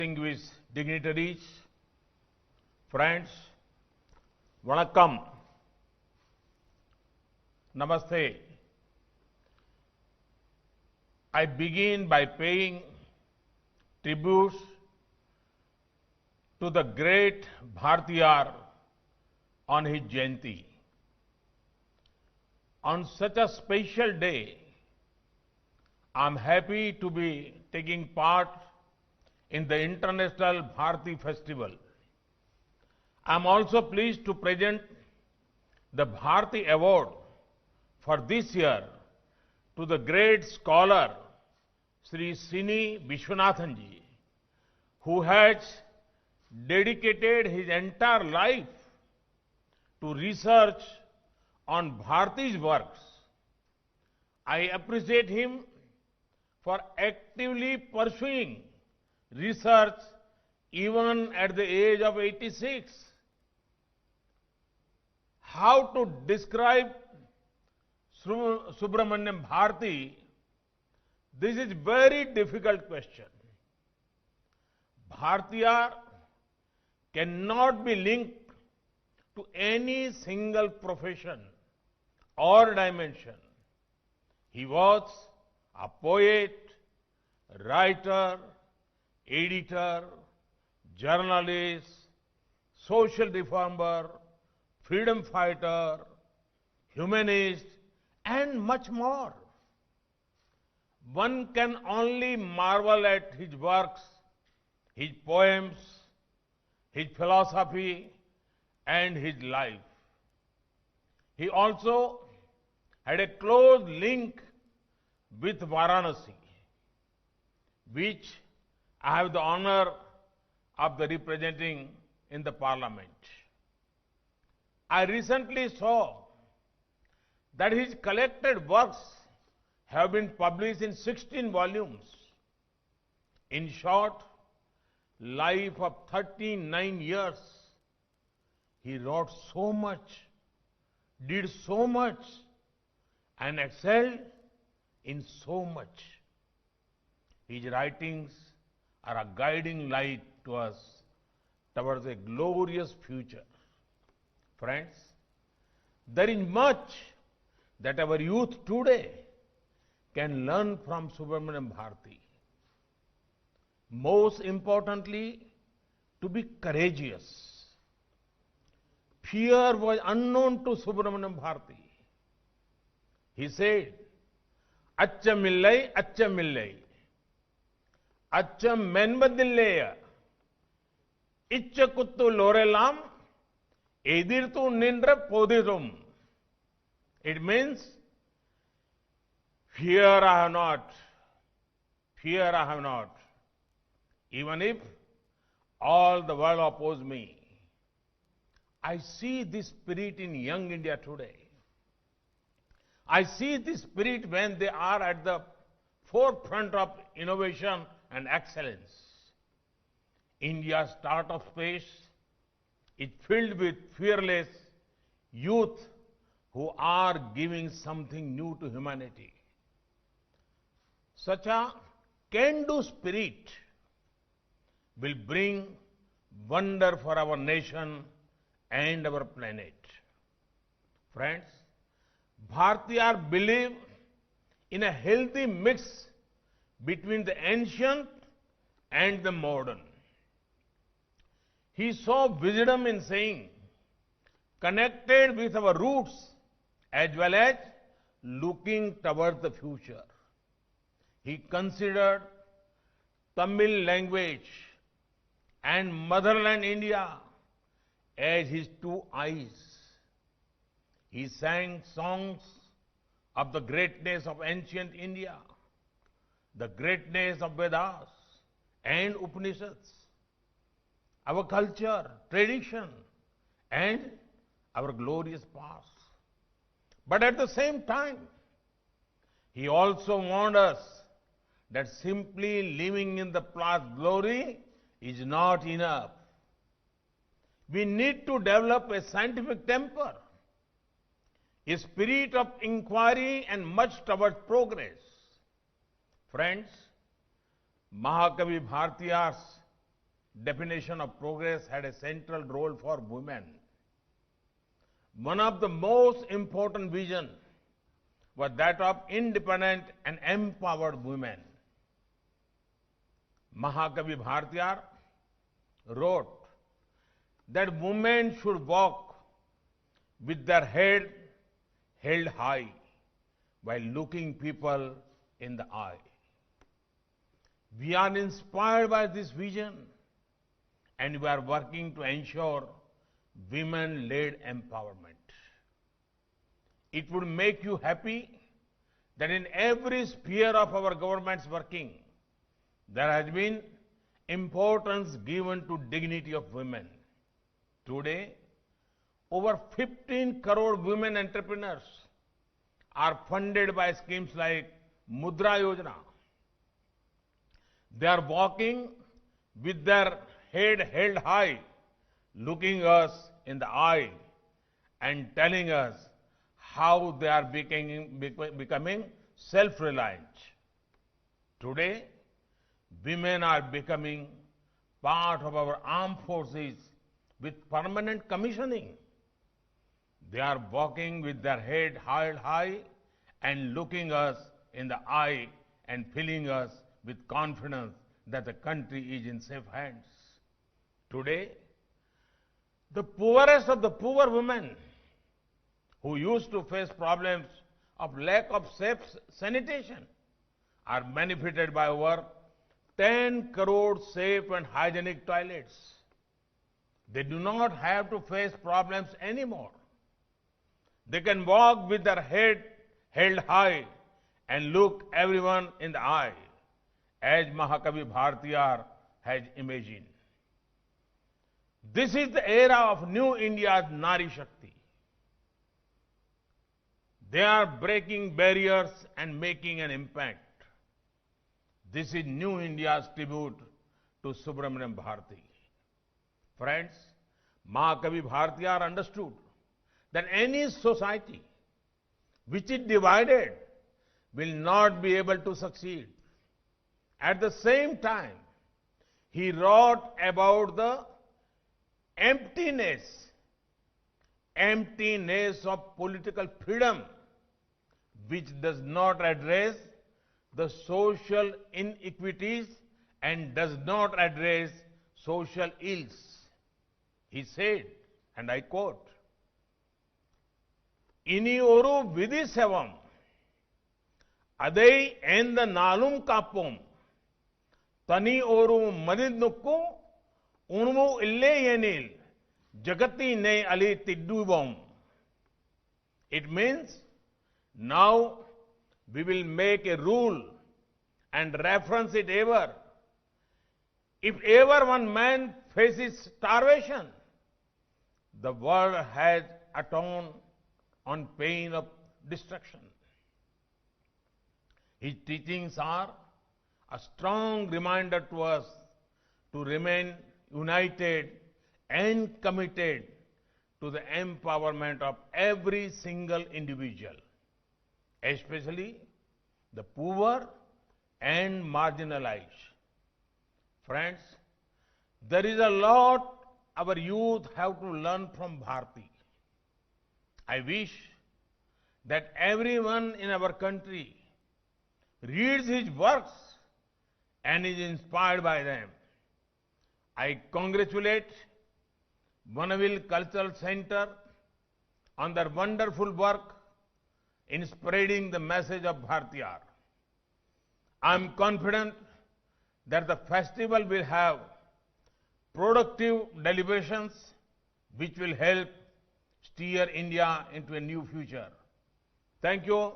Distinguished dignitaries, friends, Vanakkam, Namaste. I begin by paying tributes to the great Bhartiyar on his Jayanti. On such a special day, I'm happy to be taking part in the International Bharti Festival. I'm also pleased to present the Bharti Award for this year to the great scholar Sri Sini Vishwanathan ji, who has dedicated his entire life to research on Bharti's works. I appreciate him for actively pursuing research even at the age of 86. How to describe Subramaniam Bharti? This is very difficult question. Bhartiyar cannot be linked to any single profession or dimension. He was a poet, writer, editor, journalist, social reformer, freedom fighter, humanist, and much more. One can only marvel at his works, his poems, his philosophy, and his life. He also had a close link with Varanasi, which I have the honor of representing in the parliament. I recently saw that his collected works have been published in 16 volumes. In short, life of 39 years, he wrote so much, did so much, and excelled in so much. His writings are a guiding light to us towards a glorious future. Friends, there is much that our youth today can learn from Subramaniam Bharti. Most importantly, to be courageous. Fear was unknown to Subramaniam Bharti. He said, "Accha millai, accha millai. Accha menbadilleya. Iccha kuttu lorelam. Edirtu nindra poditum." It means, fear I have not, fear I have not, even if all the world oppose me. I see this spirit in young India today. I see this spirit when they are at the forefront of innovation and excellence. India's startup space is filled with fearless youth who are giving something new to humanity. Such a can-do spirit will bring wonder for our nation and our planet. Friends, Bhartiyar believed in a healthy mix between the ancient and the modern. He saw wisdom in saying, connected with our roots as well as looking towards the future. He considered Tamil language and motherland India as his two eyes. He sang songs of the greatness of ancient India, the greatness of Vedas and Upanishads, our culture, tradition, and our glorious past. But at the same time, he also warned us that simply living in the past glory is not enough. We need to develop a scientific temper, a spirit of inquiry, and much towards progress. Friends, Mahakavi Bhartiyar's definition of progress had a central role for women. One of the most important visions was that of independent and empowered women. Mahakavi Bhartiyar wrote that women should walk with their head held high while looking people in the eye. We are inspired by this vision and we are working to ensure women-led empowerment. It would make you happy that in every sphere of our government's working, there has been importance given to dignity of women. Today, over 15 crore women entrepreneurs are funded by schemes like Mudra Yojana. They are walking with their head held high, looking us in the eye and telling us how they are becoming self-reliant. Today, women are becoming part of our armed forces with permanent commissioning. They are walking with their head held high and looking us in the eye and filling us with confidence that the country is in safe hands. Today, the poorest of the poor women who used to face problems of lack of safe sanitation are benefited by over 10 crore safe and hygienic toilets. They do not have to face problems anymore. They can walk with their head held high and look everyone in the eye, as Mahakavi Bhartiyar has imagined. This is the era of New India's Nari Shakti. They are breaking barriers and making an impact. This is New India's tribute to Subramaniam Bharati. Friends, Mahakavi Bhartiyar understood that any society which is divided will not be able to succeed. At the same time, he wrote about the emptiness of political freedom, which does not address the social inequities and does not address social ills. He said, and I quote, Inioru vidisevam adei enda nalum kapum tani oru madidnukku unmu ille yenil jagati ne ali tidduvam. It means now we will make a rule and reference it ever. If ever one man faces starvation, the world has atoned on pain of destruction. His teachings are a strong reminder to us to remain united and committed to the empowerment of every single individual, especially the poor and marginalized. Friends, there is a lot our youth have to learn from Bharti. I wish that everyone in our country reads his works and is inspired by them. I congratulate Bonneville Cultural Center on their wonderful work in spreading the message of Bhartiyar. I am confident that the festival will have productive deliberations which will help steer India into a new future. Thank you.